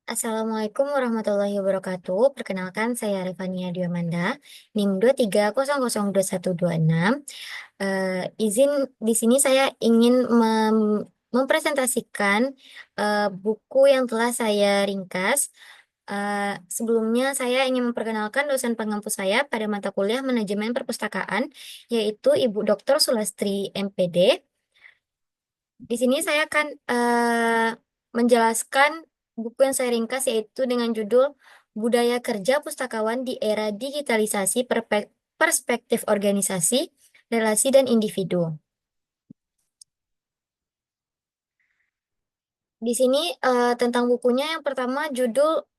Assalamualaikum warahmatullahi wabarakatuh. Perkenalkan, saya Rifania Diamanda, NIM 2300226. Izin di sini saya ingin mempresentasikan buku yang telah saya ringkas. Sebelumnya saya ingin memperkenalkan dosen pengampu saya pada mata kuliah Manajemen Perpustakaan, yaitu Ibu Dr. Sulastri MPD. Di sini saya akan menjelaskan buku yang saya ringkas yaitu dengan judul Budaya Kerja Pustakawan di Era Digitalisasi Perspektif Organisasi, Relasi dan Individu. Di sini tentang bukunya yang pertama judul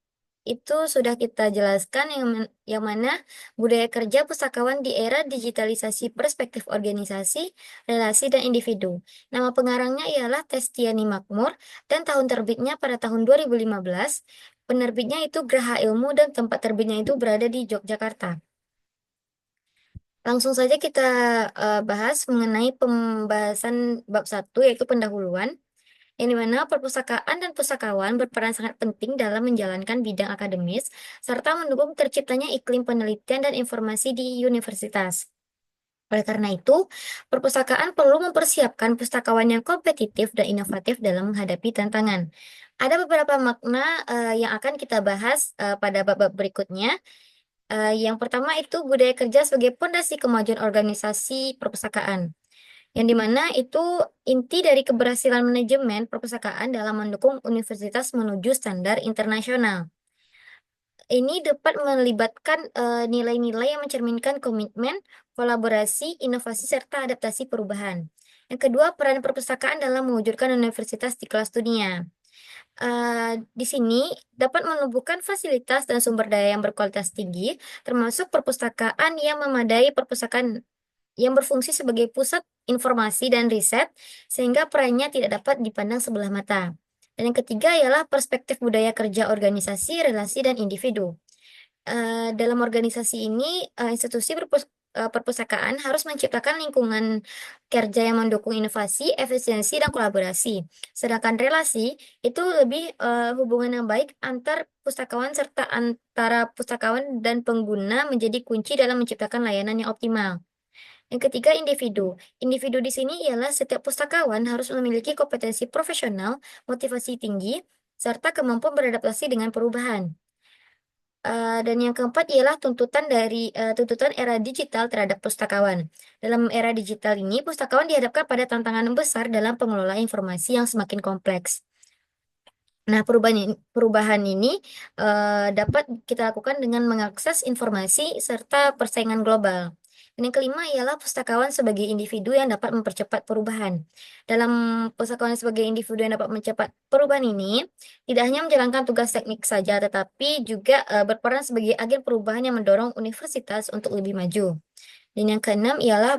itu sudah kita jelaskan yang mana budaya kerja pustakawan di era digitalisasi perspektif organisasi, relasi, dan individu. Nama pengarangnya ialah Testiani Makmur dan tahun terbitnya pada tahun 2015. Penerbitnya itu Graha Ilmu dan tempat terbitnya itu berada di Yogyakarta. Langsung saja kita bahas mengenai pembahasan bab 1 yaitu pendahuluan yang dimana perpustakaan dan pustakawan berperan sangat penting dalam menjalankan bidang akademis serta mendukung terciptanya iklim penelitian dan informasi di universitas. Oleh karena itu, perpustakaan perlu mempersiapkan pustakawan yang kompetitif dan inovatif dalam menghadapi tantangan. Ada beberapa makna yang akan kita bahas pada bab-bab berikutnya. Yang pertama itu budaya kerja sebagai pondasi kemajuan organisasi perpustakaan yang dimana itu inti dari keberhasilan manajemen perpustakaan dalam mendukung universitas menuju standar internasional. Ini dapat melibatkan nilai-nilai yang mencerminkan komitmen, kolaborasi, inovasi, serta adaptasi perubahan. Yang kedua, peran perpustakaan dalam mewujudkan universitas di kelas dunia. Di sini dapat menumbuhkan fasilitas dan sumber daya yang berkualitas tinggi, termasuk perpustakaan yang memadai, perpustakaan yang berfungsi sebagai pusat informasi dan riset, sehingga perannya tidak dapat dipandang sebelah mata. Dan yang ketiga ialah perspektif budaya kerja organisasi, relasi, dan individu. Dalam organisasi ini, institusi perpustakaan harus menciptakan lingkungan kerja yang mendukung inovasi, efisiensi, dan kolaborasi. Sedangkan relasi itu lebih hubungan yang baik antar pustakawan serta antara pustakawan dan pengguna menjadi kunci dalam menciptakan layanan yang optimal. Yang ketiga, individu. Individu di sini ialah setiap pustakawan harus memiliki kompetensi profesional, motivasi tinggi, serta kemampuan beradaptasi dengan perubahan. Dan yang keempat ialah tuntutan era digital terhadap pustakawan. Dalam era digital ini, pustakawan dihadapkan pada tantangan besar dalam pengelolaan informasi yang semakin kompleks. Nah, perubahan ini dapat kita lakukan dengan mengakses informasi serta persaingan global. Dan yang kelima ialah pustakawan sebagai individu yang dapat mempercepat perubahan. Dalam pustakawan sebagai individu yang dapat mencepat perubahan ini, tidak hanya menjalankan tugas teknik saja, tetapi juga berperan sebagai agen perubahan yang mendorong universitas untuk lebih maju. Dan yang keenam ialah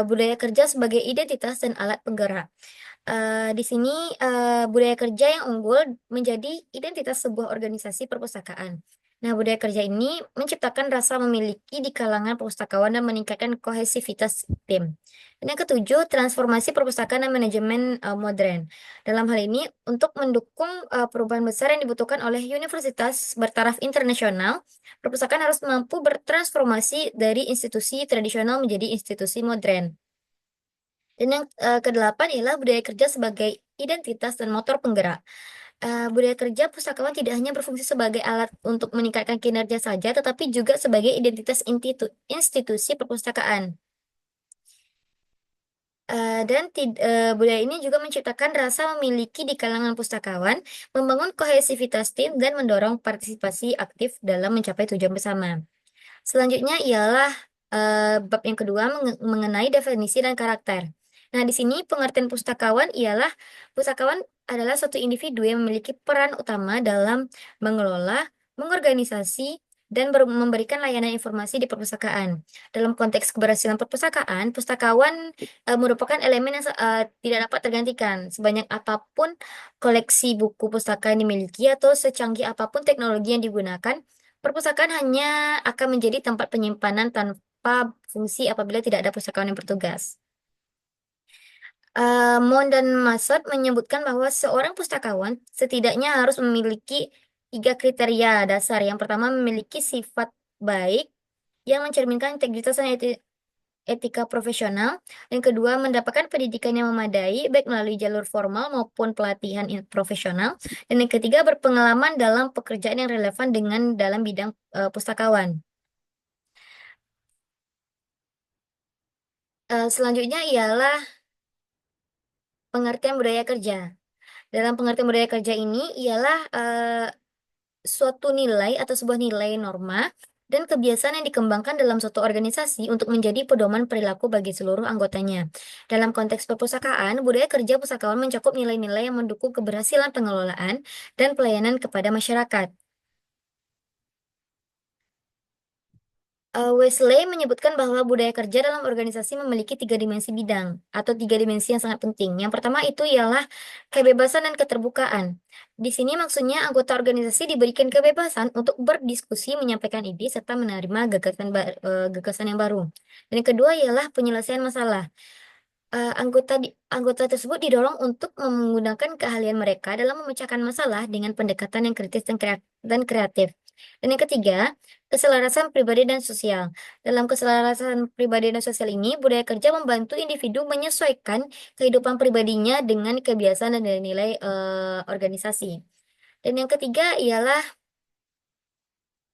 budaya kerja sebagai identitas dan alat penggerak. Di sini budaya kerja yang unggul menjadi identitas sebuah organisasi perpustakaan. Nah, budaya kerja ini menciptakan rasa memiliki di kalangan pustakawan dan meningkatkan kohesivitas tim. Dan yang ketujuh, transformasi perpustakaan dan manajemen modern. Dalam hal ini, untuk mendukung perubahan besar yang dibutuhkan oleh universitas bertaraf internasional, perpustakaan harus mampu bertransformasi dari institusi tradisional menjadi institusi modern. Dan yang kedelapan ialah budaya kerja sebagai identitas dan motor penggerak. Budaya kerja pustakawan tidak hanya berfungsi sebagai alat untuk meningkatkan kinerja saja, tetapi juga sebagai identitas institusi perpustakaan. Budaya ini juga menciptakan rasa memiliki di kalangan pustakawan, membangun kohesivitas tim, dan mendorong partisipasi aktif dalam mencapai tujuan bersama. Selanjutnya ialah bab yang kedua mengenai definisi dan karakter. Nah, di sini pengertian pustakawan ialah pustakawan adalah suatu individu yang memiliki peran utama dalam mengelola, mengorganisasi, dan memberikan layanan informasi di perpustakaan. Dalam konteks keberhasilan perpustakaan, pustakawan merupakan elemen yang tidak dapat tergantikan. Sebanyak apapun koleksi buku pustaka yang dimiliki atau secanggih apapun teknologi yang digunakan, perpustakaan hanya akan menjadi tempat penyimpanan tanpa fungsi apabila tidak ada pustakawan yang bertugas. Mon dan Masot menyebutkan bahwa seorang pustakawan setidaknya harus memiliki tiga kriteria dasar. Yang pertama memiliki sifat baik yang mencerminkan integritas dan etika profesional. Yang kedua, mendapatkan pendidikan yang memadai, baik melalui jalur formal maupun pelatihan profesional. Dan yang ketiga, berpengalaman dalam pekerjaan yang relevan dengan dalam bidang pustakawan. Selanjutnya ialah pengertian budaya kerja. Dalam pengertian budaya kerja ini ialah suatu nilai atau sebuah nilai norma dan kebiasaan yang dikembangkan dalam suatu organisasi untuk menjadi pedoman perilaku bagi seluruh anggotanya. Dalam konteks perpustakaan, budaya kerja pustakawan mencakup nilai-nilai yang mendukung keberhasilan pengelolaan dan pelayanan kepada masyarakat. Wesley menyebutkan bahwa budaya kerja dalam organisasi memiliki tiga dimensi bidang atau tiga dimensi yang sangat penting. Yang pertama itu ialah kebebasan dan keterbukaan. Di sini maksudnya anggota organisasi diberikan kebebasan untuk berdiskusi, menyampaikan ide, serta menerima gagasan yang baru. Dan yang kedua ialah penyelesaian masalah. Anggota tersebut didorong untuk menggunakan keahlian mereka dalam memecahkan masalah dengan pendekatan yang kritis dan kreatif. Dan yang ketiga, keselarasan pribadi dan sosial. Dalam keselarasan pribadi dan sosial ini, budaya kerja membantu individu menyesuaikan kehidupan pribadinya dengan kebiasaan dan nilai organisasi. Dan yang ketiga ialah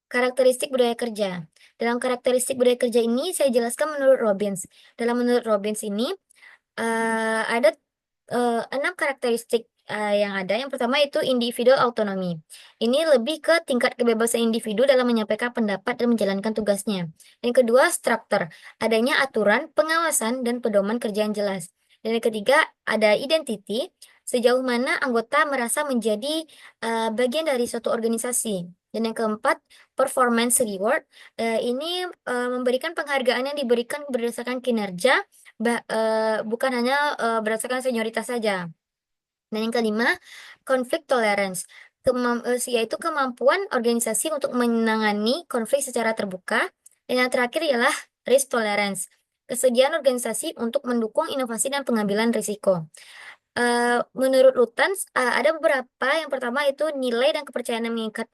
karakteristik budaya kerja. Dalam karakteristik budaya kerja ini, saya jelaskan menurut Robbins. Menurut Robbins ini, ada 6 karakteristik yang ada. Yang pertama itu individual autonomy. Ini lebih ke tingkat kebebasan individu dalam menyampaikan pendapat dan menjalankan tugasnya. Yang kedua, struktur. Adanya aturan, pengawasan, dan pedoman kerja yang jelas. Dan yang ketiga, ada identity. Sejauh mana anggota merasa menjadi bagian dari suatu organisasi. Dan yang keempat, performance reward. Ini memberikan penghargaan yang diberikan berdasarkan kinerja, bukan hanya berdasarkan senioritas saja. Dan yang kelima, konflik tolerance, yaitu kemampuan organisasi untuk menangani konflik secara terbuka. Dan yang terakhir ialah risk tolerance, kesediaan organisasi untuk mendukung inovasi dan pengambilan risiko. Menurut Lutens, ada beberapa. Yang pertama itu nilai dan kepercayaan yang mengikat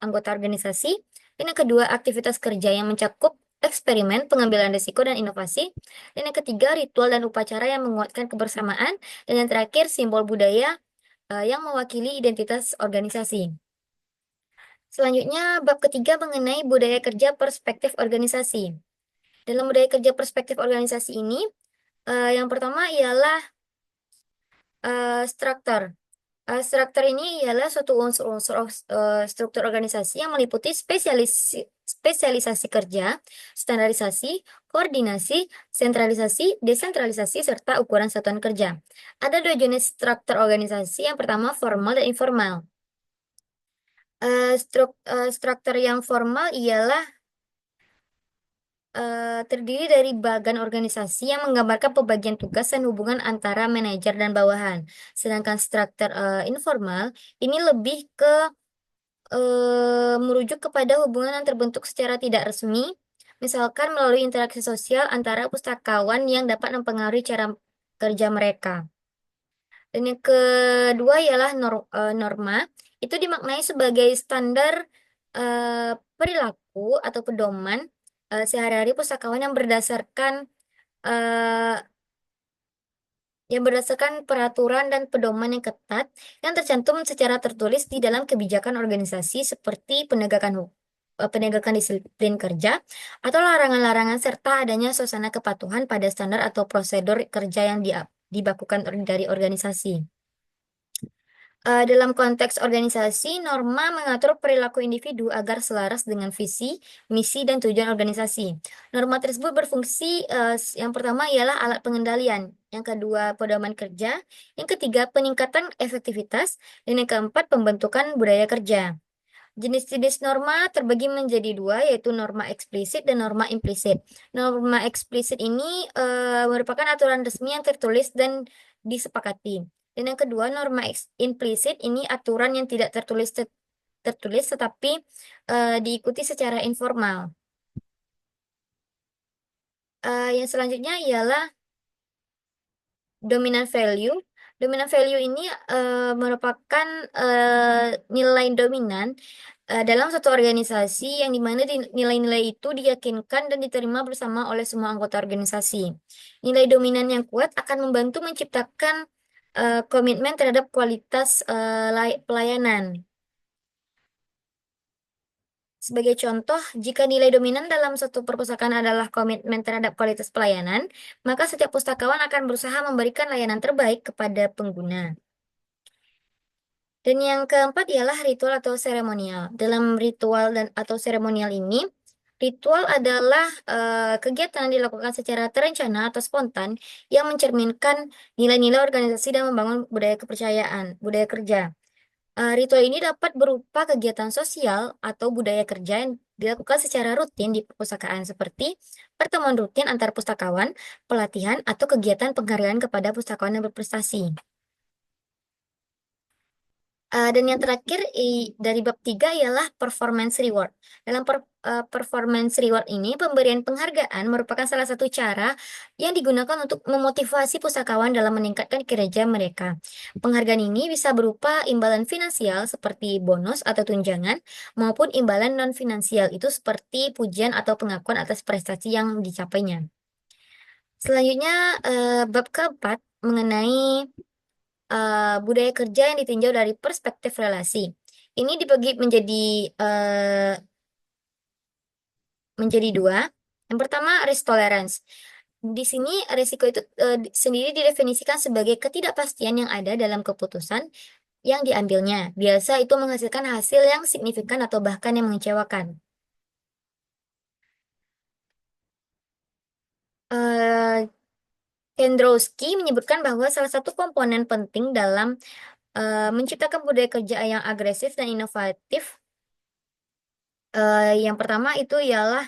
anggota organisasi. Dan yang kedua, aktivitas kerja yang mencakup eksperimen, pengambilan risiko, dan inovasi. Dan yang ketiga, ritual dan upacara yang menguatkan kebersamaan. Dan yang terakhir, simbol budaya yang mewakili identitas organisasi. Selanjutnya, bab ketiga mengenai budaya kerja perspektif organisasi. Dalam budaya kerja perspektif organisasi ini, yang pertama ialah struktur. Struktur ini ialah suatu unsur-unsur struktur organisasi yang meliputi spesialisasi kerja, standarisasi, koordinasi, sentralisasi, desentralisasi, serta ukuran satuan kerja. Ada dua jenis struktur organisasi. Yang pertama formal dan informal. Struktur yang formal ialah terdiri dari bagan organisasi yang menggambarkan pembagian tugas dan hubungan antara manajer dan bawahan. Sedangkan struktur informal ini lebih ke merujuk kepada hubungan yang terbentuk secara tidak resmi, misalkan melalui interaksi sosial antara pustakawan yang dapat mempengaruhi cara kerja mereka. Dan yang kedua ialah norma. Itu dimaknai sebagai standar perilaku atau pedoman sehari-hari pustakawan eh, yang berdasarkan peraturan dan pedoman yang ketat yang tercantum secara tertulis di dalam kebijakan organisasi seperti penegakan disiplin kerja atau larangan-larangan serta adanya suasana kepatuhan pada standar atau prosedur kerja yang dibakukan dari organisasi. Dalam konteks organisasi, norma mengatur perilaku individu agar selaras dengan visi, misi, dan tujuan organisasi. Norma tersebut berfungsi, yang pertama ialah alat pengendalian, yang kedua pedoman kerja, yang ketiga peningkatan efektivitas, dan yang keempat pembentukan budaya kerja. Jenis-jenis norma terbagi menjadi dua, yaitu norma eksplisit dan norma implisit. Norma eksplisit ini merupakan aturan resmi yang tertulis dan disepakati. Dan yang kedua, norma implisit ini aturan yang tidak tertulis tetapi diikuti secara informal. Yang selanjutnya ialah dominant value. Dominant value ini merupakan nilai dominan dalam satu organisasi yang dimana nilai-nilai itu diyakinkan dan diterima bersama oleh semua anggota organisasi. Nilai dominan yang kuat akan membantu menciptakan komitmen terhadap kualitas pelayanan. Sebagai contoh, jika nilai dominan dalam satu perpustakaan adalah komitmen terhadap kualitas pelayanan, maka setiap pustakawan akan berusaha memberikan layanan terbaik kepada pengguna. Dan yang keempat ialah ritual atau seremonial. Dalam ritual dan atau seremonial ini, ritual adalah kegiatan yang dilakukan secara terencana atau spontan yang mencerminkan nilai-nilai organisasi dan membangun budaya kepercayaan, budaya kerja. Ritual ini dapat berupa kegiatan sosial atau budaya kerja yang dilakukan secara rutin di perpustakaan seperti pertemuan rutin antar pustakawan, pelatihan, atau kegiatan penghargaan kepada pustakawan yang berprestasi. Dan yang terakhir dari bab 3 ialah performance reward. Dalam performance reward ini, pemberian penghargaan merupakan salah satu cara yang digunakan untuk memotivasi pustakawan dalam meningkatkan kinerja mereka. Penghargaan ini bisa berupa imbalan finansial seperti bonus atau tunjangan, maupun imbalan non-finansial itu seperti pujian atau pengakuan atas prestasi yang dicapainya. Selanjutnya, bab keempat mengenai budaya kerja yang ditinjau dari perspektif relasi. Ini dibagi menjadi dua. Yang pertama, risk tolerance. Di sini risiko itu sendiri didefinisikan sebagai ketidakpastian yang ada dalam keputusan yang diambilnya. Biasa itu menghasilkan hasil yang signifikan atau bahkan yang mengecewakan. Eh, Kendrowski menyebutkan bahwa salah satu komponen penting dalam menciptakan budaya kerja yang agresif dan inovatif, yang pertama itu ialah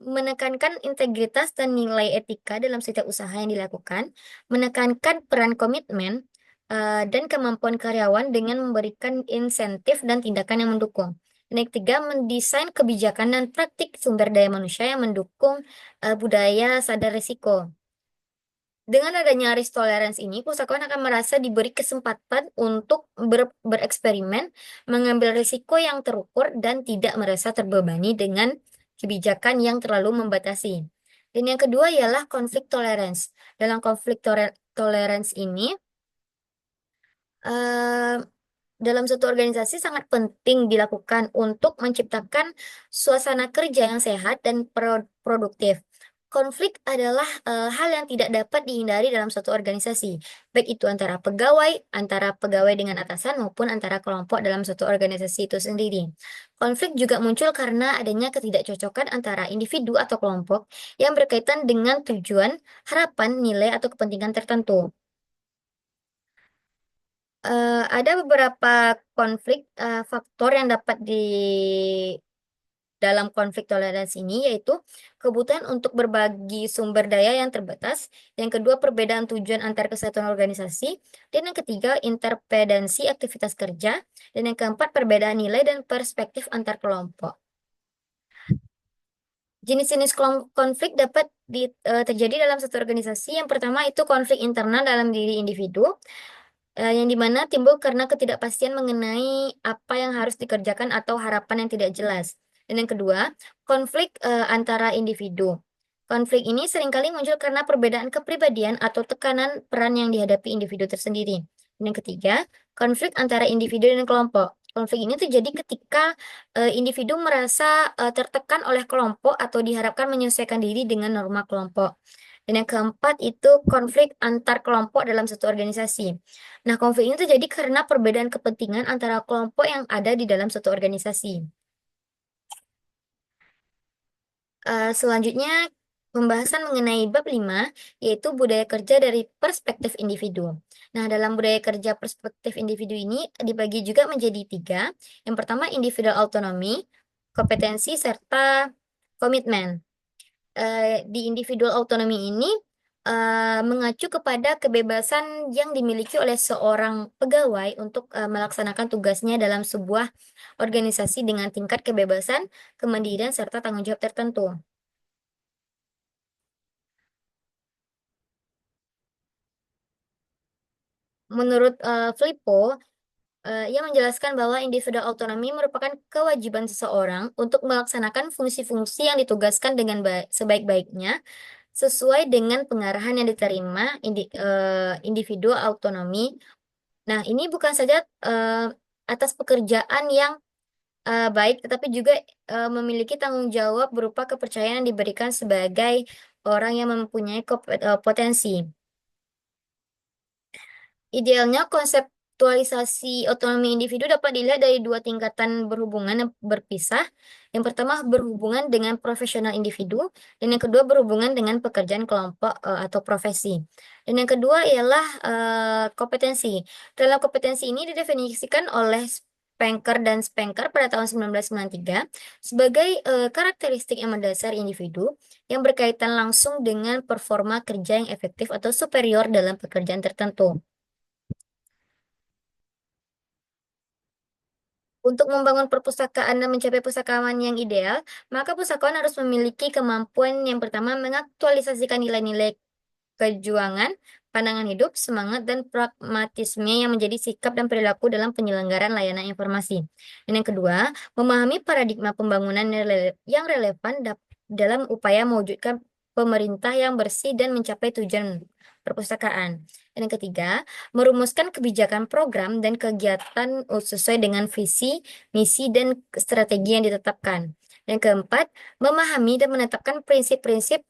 menekankan integritas dan nilai etika dalam setiap usaha yang dilakukan, menekankan peran komitmen, dan kemampuan karyawan dengan memberikan insentif dan tindakan yang mendukung. Dan yang ketiga, mendesain kebijakan dan praktik sumber daya manusia yang mendukung budaya sadar risiko. Dengan adanya risk tolerance ini, pustakawan akan merasa diberi kesempatan untuk bereksperimen, mengambil risiko yang terukur, dan tidak merasa terbebani dengan kebijakan yang terlalu membatasi. Dan yang kedua ialah konflik tolerance. Dalam konflik tolerance ini, eh, dalam suatu organisasi sangat penting dilakukan untuk menciptakan suasana kerja yang sehat dan produktif. Konflik adalah hal yang tidak dapat dihindari dalam suatu organisasi, baik itu antara pegawai dengan atasan maupun antara kelompok dalam suatu organisasi itu sendiri. Konflik juga muncul karena adanya ketidakcocokan antara individu atau kelompok yang berkaitan dengan tujuan, harapan, nilai, atau kepentingan tertentu. Ada beberapa konflik faktor yang dapat di dalam konflik toleransi ini, yaitu kebutuhan untuk berbagi sumber daya yang terbatas, yang kedua perbedaan tujuan antar kesatuan organisasi, dan yang ketiga interdependensi aktivitas kerja, dan yang keempat perbedaan nilai dan perspektif antar kelompok. Jenis-jenis konflik dapat terjadi dalam satu organisasi. Yang pertama itu konflik internal dalam diri individu, yang dimana timbul karena ketidakpastian mengenai apa yang harus dikerjakan atau harapan yang tidak jelas. Dan yang kedua, konflik antara individu. Konflik ini seringkali muncul karena perbedaan kepribadian atau tekanan peran yang dihadapi individu tersendiri. Dan yang ketiga, konflik antara individu dan kelompok. Konflik ini terjadi ketika individu merasa tertekan oleh kelompok atau diharapkan menyesuaikan diri dengan norma kelompok. Dan yang keempat itu konflik antar kelompok dalam satu organisasi. Nah, konflik ini terjadi karena perbedaan kepentingan antara kelompok yang ada di dalam satu organisasi. Selanjutnya, pembahasan mengenai bab 5, yaitu budaya kerja dari perspektif individu. Nah, dalam budaya kerja perspektif individu ini dibagi juga menjadi 3. Yang pertama, individual autonomy, kompetensi, serta komitmen. Di individual autonomy ini mengacu kepada kebebasan yang dimiliki oleh seorang pegawai untuk melaksanakan tugasnya dalam sebuah organisasi dengan tingkat kebebasan, kemandirian, serta tanggung jawab tertentu. Menurut Filippo, ia menjelaskan bahwa individu otonomi merupakan kewajiban seseorang untuk melaksanakan fungsi-fungsi yang ditugaskan dengan sebaik-baiknya sesuai dengan pengarahan yang diterima individu autonomi. Nah, ini bukan saja atas pekerjaan yang baik, tetapi juga memiliki tanggung jawab berupa kepercayaan yang diberikan sebagai orang yang mempunyai potensi. Idealnya, konseptualisasi otonomi individu dapat dilihat dari dua tingkatan berhubungan yang berpisah. Yang pertama berhubungan dengan profesional individu, dan yang kedua berhubungan dengan pekerjaan kelompok atau profesi. Dan yang kedua ialah kompetensi. Dalam kompetensi ini didefinisikan oleh Spanker dan Spanker pada tahun 1993 sebagai karakteristik yang mendasar individu yang berkaitan langsung dengan performa kerja yang efektif atau superior dalam pekerjaan tertentu. Untuk membangun perpustakaan dan mencapai pustakawan yang ideal, maka pustakawan harus memiliki kemampuan yang pertama mengaktualisasikan nilai-nilai kejuangan, pandangan hidup, semangat, dan pragmatisme yang menjadi sikap dan perilaku dalam penyelenggaraan layanan informasi. Dan yang kedua, memahami paradigma pembangunan yang relevan dalam upaya mewujudkan pemerintah yang bersih dan mencapai tujuan perpustakaan. Dan yang ketiga, merumuskan kebijakan program dan kegiatan sesuai dengan visi, misi, dan strategi yang ditetapkan. Yang keempat, memahami dan menetapkan prinsip-prinsip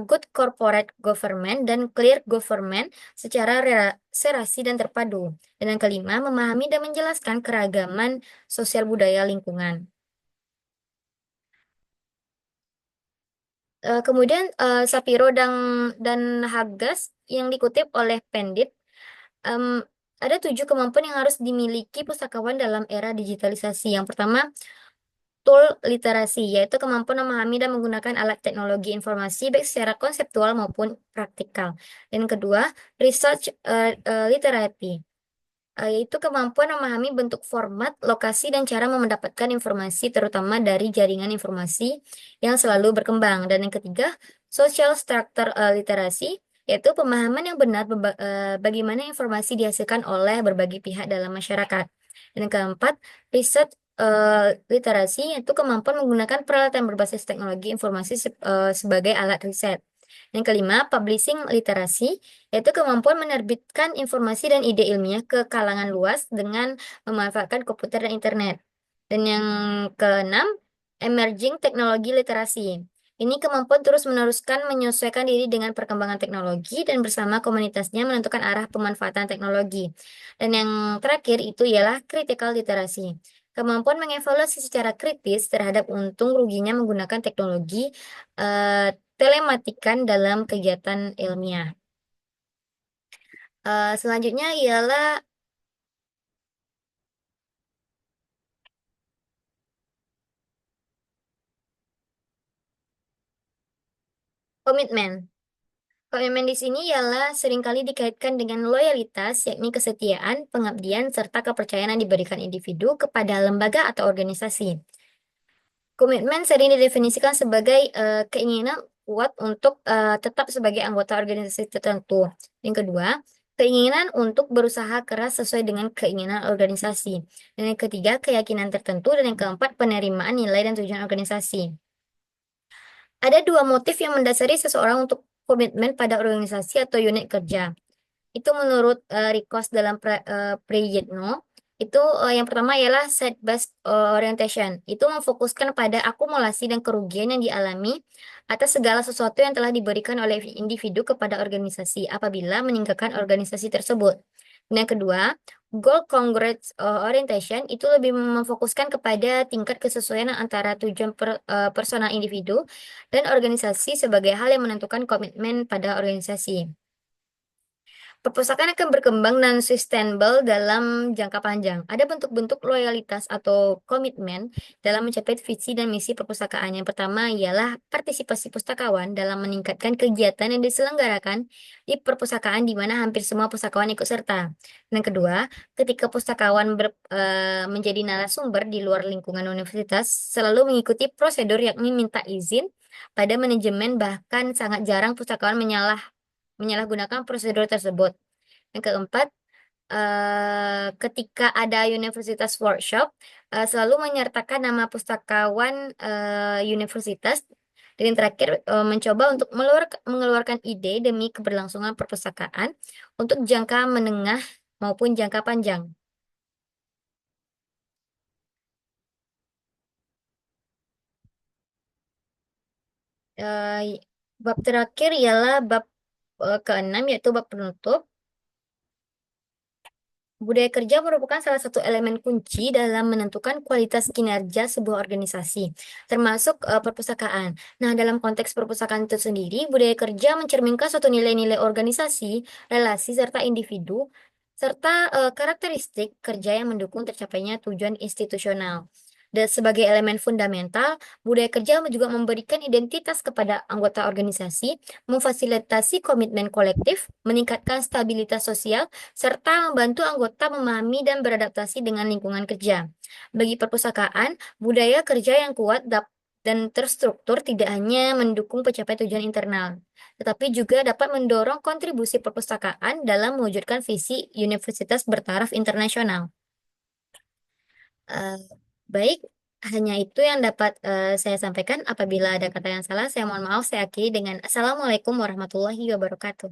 good corporate government dan clear government secara serasi dan terpadu. Dan yang kelima, memahami dan menjelaskan keragaman sosial budaya lingkungan. Kemudian Sapiro dan Hagas yang dikutip oleh Pendit, em, ada 7 kemampuan yang harus dimiliki pustakawan dalam era digitalisasi. Yang pertama, tool literasi, yaitu kemampuan memahami dan menggunakan alat teknologi informasi baik secara konseptual maupun praktikal. Dan kedua, research literacy, yaitu kemampuan memahami bentuk, format, lokasi, dan cara mendapatkan informasi, terutama dari jaringan informasi yang selalu berkembang. Dan yang ketiga, social structure literasi, yaitu pemahaman yang benar bagaimana informasi dihasilkan oleh berbagai pihak dalam masyarakat. Dan yang keempat, research literasi, yaitu kemampuan menggunakan peralatan berbasis teknologi informasi sebagai alat riset. Yang kelima, publishing literasi, yaitu kemampuan menerbitkan informasi dan ide ilmiah ke kalangan luas dengan memanfaatkan komputer dan internet. Dan yang keenam, emerging teknologi literasi. Ini kemampuan terus meneruskan menyesuaikan diri dengan perkembangan teknologi dan bersama komunitasnya menentukan arah pemanfaatan teknologi. Dan yang terakhir itu ialah critical literasi. Kemampuan mengevaluasi secara kritis terhadap untung ruginya menggunakan teknologi telematikan dalam kegiatan ilmiah. Selanjutnya ialah komitmen. Komitmen di sini ialah seringkali dikaitkan dengan loyalitas, yakni kesetiaan, pengabdian, serta kepercayaan yang diberikan individu kepada lembaga atau organisasi. Komitmen sering didefinisikan sebagai keinginan kuat untuk tetap sebagai anggota organisasi tertentu. Yang kedua, keinginan untuk berusaha keras sesuai dengan keinginan organisasi. Dan yang ketiga, keyakinan tertentu. Dan yang keempat, penerimaan nilai dan tujuan organisasi. Ada 2 motif yang mendasari seseorang untuk komitmen pada organisasi atau unit kerja. Itu menurut Rikos dalam Priyitno, itu yang pertama ialah set-based orientation. Itu memfokuskan pada akumulasi dan kerugian yang dialami atas segala sesuatu yang telah diberikan oleh individu kepada organisasi apabila meninggalkan organisasi tersebut. Dan yang kedua, goal congruent orientation itu lebih memfokuskan kepada tingkat kesesuaian antara tujuan personal individu dan organisasi sebagai hal yang menentukan komitmen pada organisasi. Perpustakaan akan berkembang dan sustainable dalam jangka panjang. Ada bentuk-bentuk loyalitas atau komitmen dalam mencapai visi dan misi perpustakaan. Yang pertama ialah partisipasi pustakawan dalam meningkatkan kegiatan yang diselenggarakan di perpustakaan di mana hampir semua pustakawan ikut serta. Yang kedua, ketika pustakawan menjadi narasumber di luar lingkungan universitas, selalu mengikuti prosedur yakni minta izin pada manajemen, bahkan sangat jarang pustakawan menyalahgunakan prosedur tersebut. Yang keempat, ketika ada universitas workshop, selalu menyertakan nama pustakawan universitas. Dan yang terakhir, mencoba untuk mengeluarkan ide demi keberlangsungan perpustakaan untuk jangka menengah maupun jangka panjang. Eh, Bab terakhir ialah bab keenam, yaitu bab penutup. Budaya kerja merupakan salah satu elemen kunci dalam menentukan kualitas kinerja sebuah organisasi, termasuk perpustakaan. Nah, dalam konteks perpustakaan itu sendiri, budaya kerja mencerminkan suatu nilai-nilai organisasi, relasi, serta individu, serta karakteristik kerja yang mendukung tercapainya tujuan institusional. Dan sebagai elemen fundamental, budaya kerja juga memberikan identitas kepada anggota organisasi, memfasilitasi komitmen kolektif, meningkatkan stabilitas sosial, serta membantu anggota memahami dan beradaptasi dengan lingkungan kerja. Bagi perpustakaan, budaya kerja yang kuat dan terstruktur tidak hanya mendukung pencapaian tujuan internal, tetapi juga dapat mendorong kontribusi perpustakaan dalam mewujudkan visi universitas bertaraf internasional. Eh, Baik, hanya itu yang dapat saya sampaikan. Apabila ada kata yang salah, saya mohon maaf. Saya akhiri dengan Assalamualaikum warahmatullahi wabarakatuh.